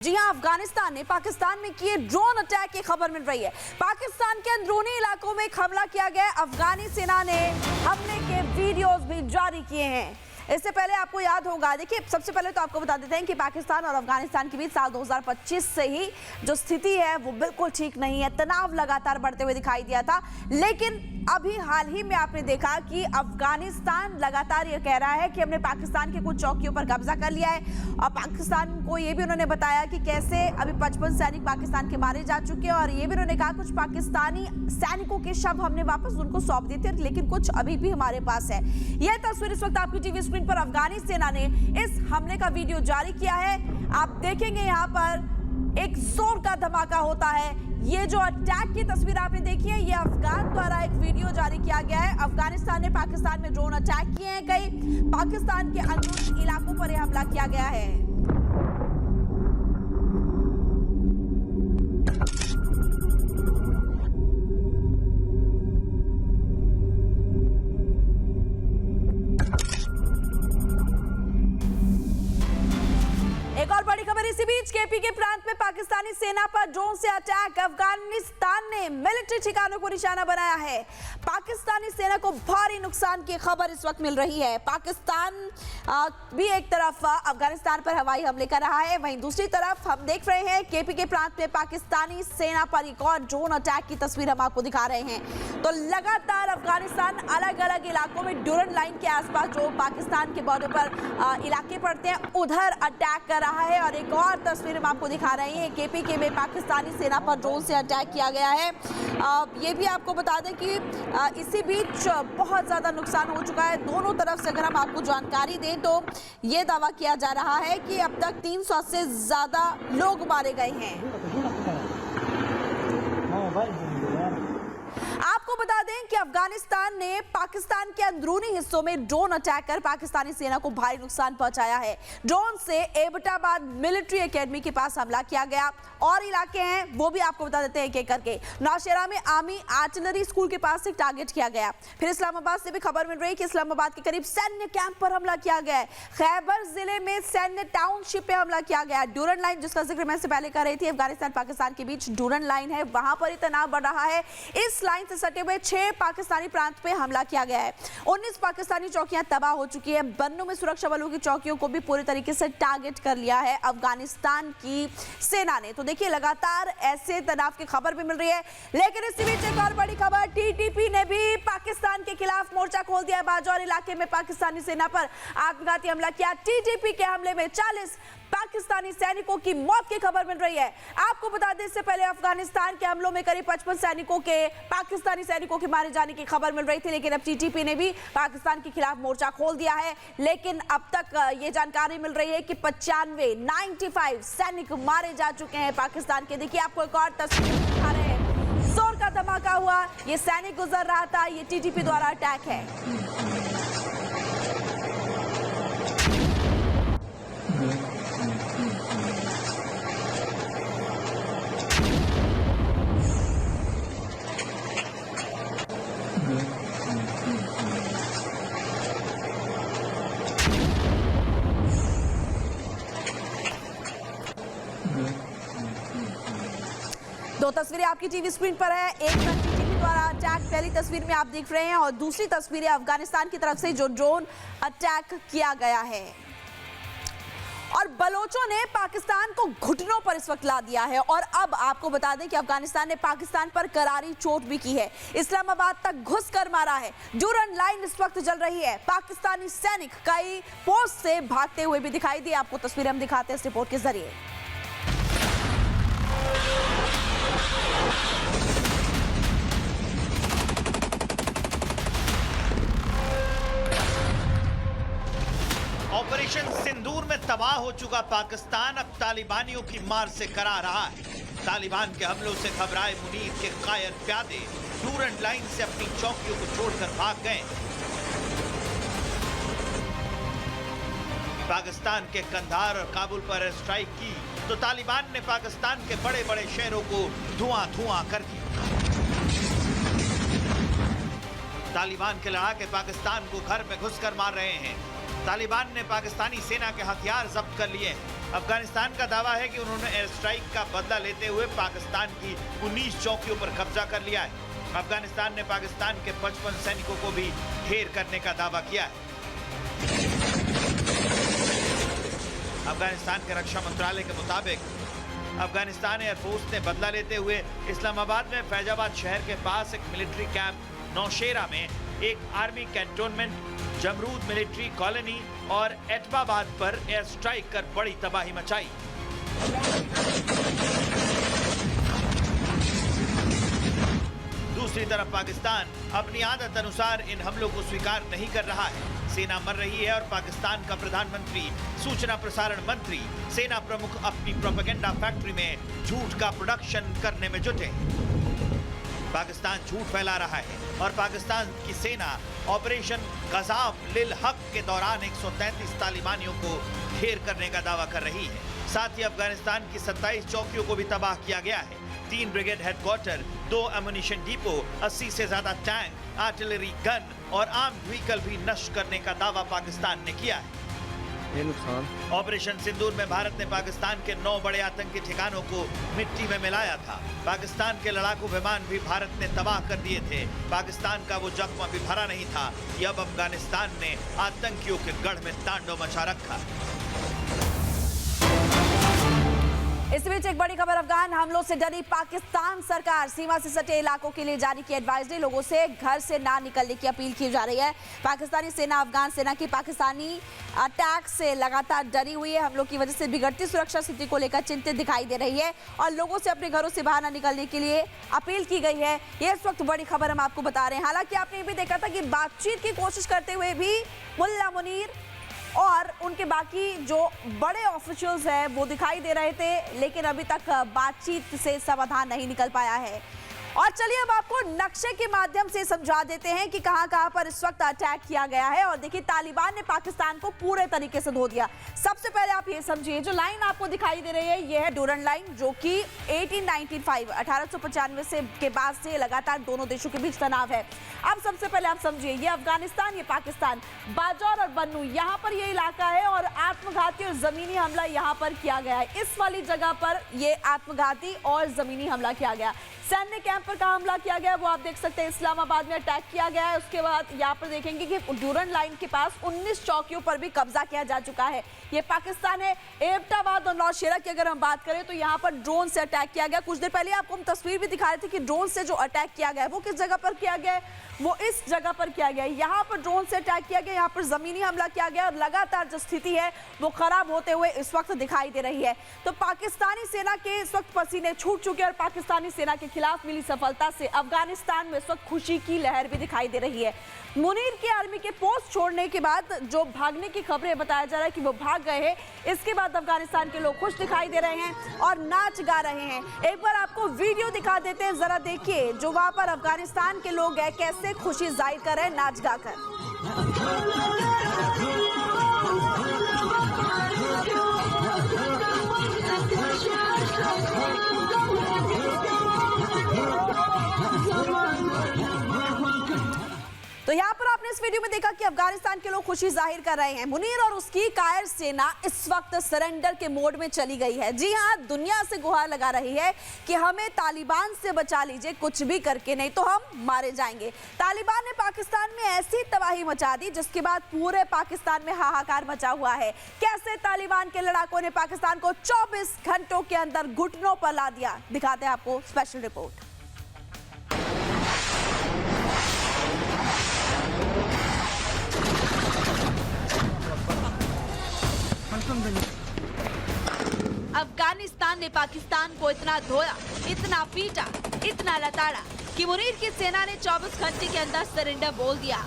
जी हां, अफगानिस्तान ने पाकिस्तान में किए ड्रोन अटैक की खबर मिल रही है। पाकिस्तान के अंदरूनी इलाकों में हमला किया गया। अफगानी सेना ने हमले के वीडियोस भी जारी किए हैं। इससे पहले आपको याद होगा, देखिए सबसे पहले तो आपको बता देते हैं कि पाकिस्तान और अफगानिस्तान के बीच साल 2025 से ही जो स्थिति है वो बिल्कुल ठीक नहीं है। तनाव लगातार बढ़ते हुए दिखाई दिया था, लेकिन अभी हाल ही में आपने देखा कि अफगानिस्तान लगातार ये कह रहा है कि हमने पाकिस्तान के कुछ चौकियों पर कब्जा कर लिया है। और पाकिस्तान को ये भी उन्होंने बताया कि कैसे अभी 55 सैनिक पाकिस्तान के मारे जा चुके हैं। और ये भी उन्होंने कहा कुछ पाकिस्तानी सैनिकों के शव हमने वापस उनको सौंप दिए थे, लेकिन कुछ अभी भी हमारे पास है। यह तस्वीर इस वक्त आपकी टीवी स्क्रीन पर अफगानी सेना ने इस हमले का वीडियो जारी किया है। आप देखेंगे यहाँ पर एक जोर का धमाका होता है। ये जो अटैक की तस्वीर आपने देखी है, ये अफगान द्वारा एक वीडियो जारी किया गया है। अफगानिस्तान ने पाकिस्तान में ड्रोन अटैक किए हैं। कई पाकिस्तान के अंदरूनी इलाकों पर यह हमला किया गया है। एक और बड़ी खबर इसी बीच, केपी के प्रांत में पाकिस्तानी सेना पर ड्रोन से अटैक। अफगानिस्तान ने मिलिट्री ठिकानों को निशाना बनाया है। पाकिस्तानी सेना को भारी नुकसान की खबर इस वक्त मिल रही है। पाकिस्तान भी एक तरफ अफगानिस्तान पर हवाई हमले कर रहा है, वहीं दूसरी तरफ हम देख रहे हैं केपी के प्रांत में पाकिस्तानी सेना पर एक और ड्रोन अटैक की तस्वीर हम आपको दिखा रहे हैं। तो लगातार अफगानिस्तान अलग अलग इलाकों में ड्यूरन लाइन के आसपास जो पाकिस्तान के बॉर्डर पर इलाके पड़ते हैं, उधर अटैक कर रहा है। और एक और तस्वीर हम आपको दिखा रहे हैं, केपी के में पाकिस्तानी सेना पर ड्रोन से अटैक किया गया है। ये भी आपको बता दें कि इसी बीच बहुत ज़्यादा नुकसान हो चुका है दोनों तरफ से। अगर हम आपको जानकारी दें तो ये दावा किया जा रहा है कि अब तक 300 से ज़्यादा लोग मारे गए हैं। आपको बता दें कि अफगानिस्तान ने पाकिस्तान के अंदरूनी हिस्सों में ड्रोन अटैक कर पाकिस्तानी सेना को भारी नुकसान पहुंचाया है। ड्रोन से एबटाबाद मिलिट्री एकेडमी के पास हमला किया गया। और इलाके हैं वो भी आपको बता देते हैं एक-एक करके। नौशेरा में आर्मी आर्टिलरी स्कूल के पास से टारगेट किया गया। फिर इस्लामाबाद से भी खबर मिल रही है कि इस्लामाबाद के करीब सैन्य कैंप पर हमला किया गया है। खैबर जिले में सैन्य टाउनशिप पे हमला किया गया। ड्यूरन लाइन जिसका जिक्र मैं से पहले कर रही थी, अफगानिस्तान पाकिस्तान के बीच ड्यूरन लाइन है, वहां पर ही तनाव बढ़ रहा है। इस लाइन से सटे हुए 6 पाकिस्तानी प्रांत पे हमला किया गया है। 19 पाकिस्तानी चौकियां तबाह हो चुकी है। बन्नू में सुरक्षा बलों की चौकियों को भी पूरी तरीके से टारगेट कर लिया है अफगानिस्तान की सेना ने। तो देखिए लगातार ऐसे तनाव की खबर भी मिल रही है। लेकिन इसी बीच एक और बड़ी खबर, टीटीपी ने भी पाकिस्तान के खिलाफ मोर्चा खोल दिया। बाजौर इलाके में पाकिस्तानी सेना पर आत्मघाती हमला किया। टीटीपी के हमले में 40 पाकिस्तानी सैनिकों की मौत की खबर मिल रही है। आपको बता दें इससे पहले अफगानिस्तान के हमलों में करीब 55 पाकिस्तानी सैनिकों के मारे जाने की खबर मिल रही थी, लेकिन अब टीटीपी ने भी पाकिस्तान के खिलाफ मोर्चा खोल दिया है। लेकिन अब तक ये जानकारी मिल रही है कि 95 सैनिक मारे जा चुके हैं पाकिस्तान के। देखिए आपको एक और तस्वीर दिखा रहे हैं, जोर का धमाका हुआ, ये सैनिक गुजर रहा था, ये टीटीपी द्वारा अटैक है। दो तस्वीरें आपकी टीवी स्क्रीन पर है। एक टीटीपी द्वारा अटैक पहली तस्वीर में आप देख रहे हैं, और दूसरी तस्वीर है अफगानिस्तान की तरफ से जो ड्रोन अटैक किया गया है। और बलोचों ने पाकिस्तान को घुटनों पर इस वक्त ला दिया है। और अब आपको बता दें कि अफगानिस्तान ने पाकिस्तान पर करारी चोट भी की है। इस्लामाबाद तक घुसकर मारा है। ड्यूरन लाइन इस वक्त जल रही है। पाकिस्तानी सैनिक कई पोस्ट से भागते हुए भी दिखाई दिए। आपको तस्वीर हम दिखाते हैं इस रिपोर्ट के जरिए। ऑपरेशन सिंदूर में तबाह हो चुका पाकिस्तान अब तालिबानियों की मार से करा रहा है। तालिबान के हमलों से घबराए मुनीर के कायर प्यादे ड्यूरन लाइन से अपनी चौकियों को छोड़कर भाग गए। पाकिस्तान के कंधार और काबुल पर एयर स्ट्राइक की तो तालिबान ने पाकिस्तान के बड़े बड़े शहरों को धुआं कर दिया। तालिबान के लड़ाके पाकिस्तान को घर में घुसकर मार रहे हैं। तालिबान ने पाकिस्तानी सेना के हथियार जब्त कर लिए हैं। अफगानिस्तान का दावा है कि उन्होंने एयर स्ट्राइक का बदला लेते हुए पाकिस्तान की 19 चौकियों पर कब्जा कर लिया है। अफगानिस्तान ने पाकिस्तान के 55 सैनिकों को भी ढेर करने का दावा किया है। अफगानिस्तान के रक्षा मंत्रालय के मुताबिक अफगानिस्तान एयरफोर्स ने बदला लेते हुए इस्लामाबाद में फैजाबाद शहर के पास एक मिलिट्री कैंप नौशेरा में एक army cantonment, Jamrud military colony और एटबाबाद पर एयर स्ट्राइक कर बड़ी तबाही मचाई। दूसरी तरफ पाकिस्तान अपनी आदत अनुसार इन हमलों को स्वीकार नहीं कर रहा है। सेना मर रही है और पाकिस्तान का प्रधानमंत्री, सूचना प्रसारण मंत्री, सेना प्रमुख अपनी प्रोपेगेंडा फैक्ट्री में झूठ का प्रोडक्शन करने में जुटे। पाकिस्तान झूठ फैला रहा है और पाकिस्तान की सेना ऑपरेशन गज़ाफ लिल हक के दौरान 133 तालिबानियों को ढेर करने का दावा कर रही है। साथ ही अफगानिस्तान की 27 चौकियों को भी तबाह किया गया है। 3 ब्रिगेड हेडक्वार्टर, 2 एमुनिशन डिपो, 80 से ज्यादा टैंक, आर्टिलरी गन और आर्म्ड व्हीकल भी नष्ट करने का दावा पाकिस्तान ने किया है। ये नुकसान ऑपरेशन सिंदूर में भारत ने पाकिस्तान के 9 बड़े आतंकी ठिकानों को मिट्टी में मिलाया था। पाकिस्तान के लड़ाकू विमान भी भारत ने तबाह कर दिए थे। पाकिस्तान का वो जख्म अभी भरा नहीं था कि अब अफगानिस्तान ने आतंकियों के गढ़ में तांडव मचा रखा। इस बीच एक बड़ी खबर, अफगान हमलों से डरी पाकिस्तान सरकार सीमा से सटे इलाकों के लिए जारी की एडवाइजरी, लोगों से घर से ना निकलने की अपील की जा रही है। पाकिस्तानी सेना अफगान सेना की पाकिस्तानी अटैक से लगातार डरी हुई है। हमलों की वजह से बिगड़ती सुरक्षा स्थिति को लेकर चिंतित दिखाई दे रही है और लोगों से अपने घरों से बाहर न निकलने के लिए अपील की गई है। ये इस वक्त बड़ी खबर हम आपको बता रहे हैं। हालांकि आपने ये भी देखा था कि बातचीत की कोशिश करते हुए भी मुल्ला मुनीर और उनके बाकी जो बड़े ऑफिशियल्स हैं वो दिखाई दे रहे थे, लेकिन अभी तक बातचीत से समाधान नहीं निकल पाया है। और चलिए अब आपको नक्शे के माध्यम से समझा देते हैं कि कहां-कहां पर इस वक्त अटैक किया गया है। और देखिए, तालिबान ने पाकिस्तान को पूरे तरीके से धो दिया। सबसे पहले आप ये समझिए, जो लाइन आपको दिखाई दे रही है ये है डूरन लाइन, जो कि 1895 से के बाद से लगातार दोनों देशों के बीच तनाव है। अब सबसे पहले आप समझिए, ये अफगानिस्तान, ये पाकिस्तान, बाजौर और बन्नू यहाँ पर ये इलाका है और आत्मघाती और जमीनी हमला यहाँ पर किया गया है। इस वाली जगह पर ये आत्मघाती और जमीनी हमला किया गया। सैन्य कैंप पर कहाँ हमला किया गया वो आप देख सकते हैं, इस्लामाबाद में अटैक किया गया है। उसके बाद यहाँ पर देखेंगे कि डूरन लाइन के पास 19 चौकियों पर भी कब्जा किया जा चुका है। ये पाकिस्तान है। एबटाबाद और नौशेरा की अगर हम बात करें तो यहाँ पर ड्रोन से अटैक किया गया। कुछ देर पहले आपको हम तस्वीर भी दिखा रहे थे कि ड्रोन से जो अटैक किया गया है वो किस जगह पर किया गया है, वो इस जगह पर किया गया है। यहाँ पर ड्रोन से अटैक किया गया, यहाँ पर जमीनी हमला किया गया और लगातार जो स्थिति है वो खराब होते हुए इस वक्त दिखाई दे रही है। तो पाकिस्तानी सेना के इस वक्त पसीने छूट चुके और पाकिस्तानी सेना के खिलाफ मिली सफलता से अफगानिस्तान में इस वक्त खुशी की लहर भी दिखाई दे रही है। मुनीर की आर्मी के पोस्ट छोड़ने के बाद जो भागने की खबरें बताया जा रहा है कि वो भाग गए हैं, इसके बाद अफगानिस्तान के लोग खुश दिखाई दे रहे हैं और नाच गा रहे हैं। एक बार आपको वीडियो दिखा देते हैं, जरा देखिए जो वहां पर अफगानिस्तान के लोग हैं कैसे खुशी जाहिर कर रहे हैं नाच गाकर। तो यहाँ पर आपने इस वीडियो में देखा कि अफगानिस्तान के लोग खुशी जाहिर कर रहे हैं। मुनीर और उसकी कायर सेना इस वक्त सरेंडर के मोड में चली गई है। जी हाँ, दुनिया से गुहार लगा रही है कि हमें तालिबान से बचा लीजिए, कुछ भी करके, नहीं तो हम मारे जाएंगे। तालिबान ने पाकिस्तान में ऐसी तबाही मचा दी जिसके बाद पूरे पाकिस्तान में हाहाकार मचा हुआ है। कैसे तालिबान के लड़ाकों ने पाकिस्तान को 24 घंटों के अंदर घुटनों पर ला दिया, दिखाते हैं आपको स्पेशल रिपोर्ट। अफगानिस्तान ने पाकिस्तान को इतना धोया, इतना पीटा, इतना लताड़ा कि मुनीर की सेना ने 24 घंटे के अंदर सरेंडर बोल दिया।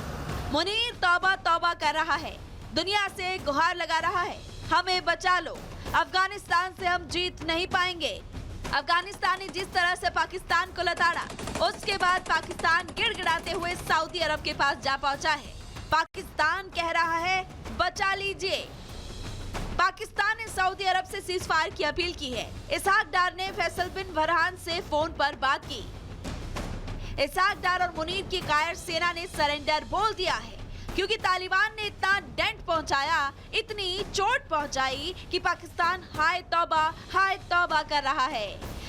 मुनीर तौबा तौबा कर रहा है, दुनिया से गुहार लगा रहा है, हमें बचा लो, अफगानिस्तान से हम जीत नहीं पाएंगे। अफगानिस्तान ने जिस तरह से पाकिस्तान को लताड़ा, उसके बाद पाकिस्तान गिड़गिड़ाते हुए सऊदी अरब के पास जा पहुंचा है। पाकिस्तान कह रहा है बचा लीजिए। पाकिस्तान ने सऊदी अरब से सीज फायर की अपील की है। इसहाक डार ने फैसल बिन फरहान से फोन पर बात की। इसहाक डार और मुनीर की कायर सेना ने सरेंडर बोल दिया है। क्योंकि तालिबान ने इतना डेंट पहुंचाया, इतनी चोट पहुंचाई कि पाकिस्तान हाय तौबा कर रहा है।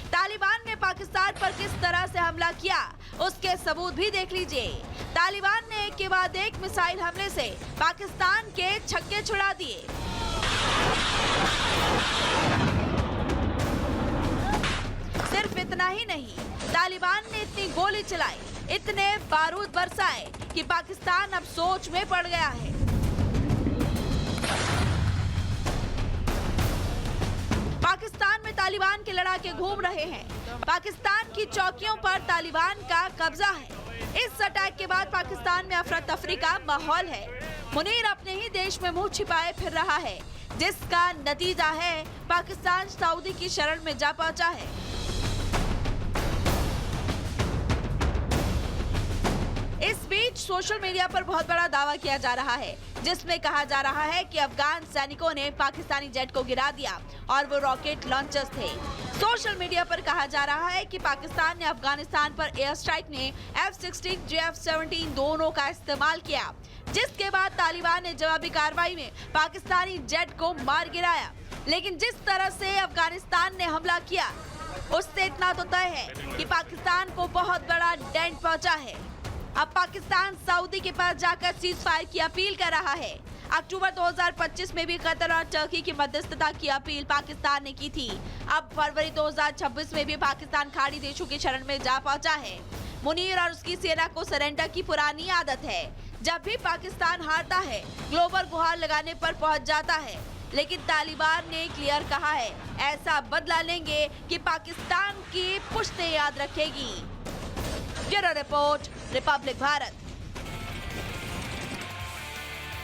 तालिबान ने पाकिस्तान पर किस तरह से हमला किया, उसके सबूत भी देख लीजिए। तालिबान ने एक के बाद एक मिसाइल हमले से पाकिस्तान के छक्के छुड़ा दिए। सिर्फ इतना ही नहीं, तालिबान ने इतनी गोली चलाई, इतने बारूद बरसाए कि पाकिस्तान अब सोच में पड़ गया है। पाकिस्तान में तालिबान के लड़ाके घूम रहे हैं। पाकिस्तान की चौकियों पर तालिबान का कब्जा है। इस अटैक के बाद पाकिस्तान में अफरा तफरी का माहौल है। मुनीर अपने ही देश में मुंह छिपाए फिर रहा है, जिसका नतीजा है पाकिस्तान सऊदी की शरण में जा पहुंचा है। इस बीच सोशल मीडिया पर बहुत बड़ा दावा किया जा रहा है, जिसमें कहा जा रहा है कि अफगान सैनिकों ने पाकिस्तानी जेट को गिरा दिया और वो रॉकेट लॉन्चर्स थे। सोशल मीडिया पर कहा जा रहा है कि पाकिस्तान ने अफगानिस्तान पर एयर स्ट्राइक में F-16 F-17 दोनों का इस्तेमाल किया, जिसके बाद तालिबान ने जवाबी कार्रवाई में पाकिस्तानी जेट को मार गिराया। लेकिन जिस तरह से अफगानिस्तान ने हमला किया, उससे इतना तो तय है कि पाकिस्तान को बहुत बड़ा डेंट पहुंचा है। अब पाकिस्तान सऊदी के पास जाकर सीज फायर की अपील कर रहा है। अक्टूबर 2025 में भी कतर और टर्की की मध्यस्थता की अपील पाकिस्तान ने की थी। अब फरवरी 2026 में भी पाकिस्तान खाड़ी देशों की शरण में जा पहुंचा है। मुनीर और उसकी सेना को सरेंडर की पुरानी आदत है। जब भी पाकिस्तान हारता है, ग्लोबल गुहार लगाने पर पहुंच जाता है। लेकिन तालिबान ने क्लियर कहा है, ऐसा बदला लेंगे कि पाकिस्तान की पुश्तें याद रखेगी। Bureau report, Republic Bharat.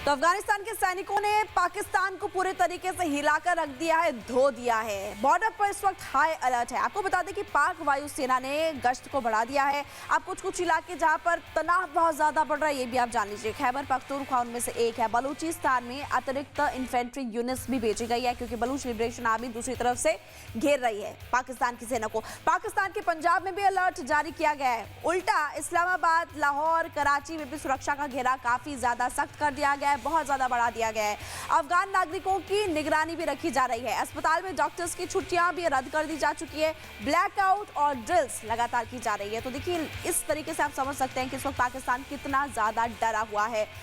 तो अफगानिस्तान के सैनिकों ने पाकिस्तान को पूरे तरीके से हिलाकर रख दिया है, धो दिया है। बॉर्डर पर इस वक्त हाई अलर्ट है। आपको बता दें कि पाक वायुसेना ने गश्त को बढ़ा दिया है। अब कुछ इलाके जहां पर तनाव बहुत ज्यादा बढ़ रहा है, ये भी आप जान लीजिए। खैबर पख्तूनख्वा उनमें से एक है। बलूचिस्तान में अतिरिक्त इन्फेंट्री यूनिट्स भी भेजी गई है, क्योंकि बलूच लिबरेशन आर्मी दूसरी तरफ से घेर रही है पाकिस्तान की सेना को। पाकिस्तान के पंजाब में भी अलर्ट जारी किया गया है। उल्टा इस्लामाबाद, लाहौर, कराची में भी सुरक्षा का घेरा काफी ज्यादा सख्त कर दिया गया है, बहुत ज्यादा बढ़ा दिया गया है। अफगान नागरिकों की निगरानी भी रखी जा रही है। अस्पताल में डॉक्टर्स की छुट्टियां भी रद्द कर दी जा चुकी है। ब्लैकआउट और ड्रिल्स लगातार की जा रही है। तो देखिए, इस तरीके से आप समझ सकते हैं कि इस वक्त पाकिस्तान कितना ज्यादा डरा हुआ है।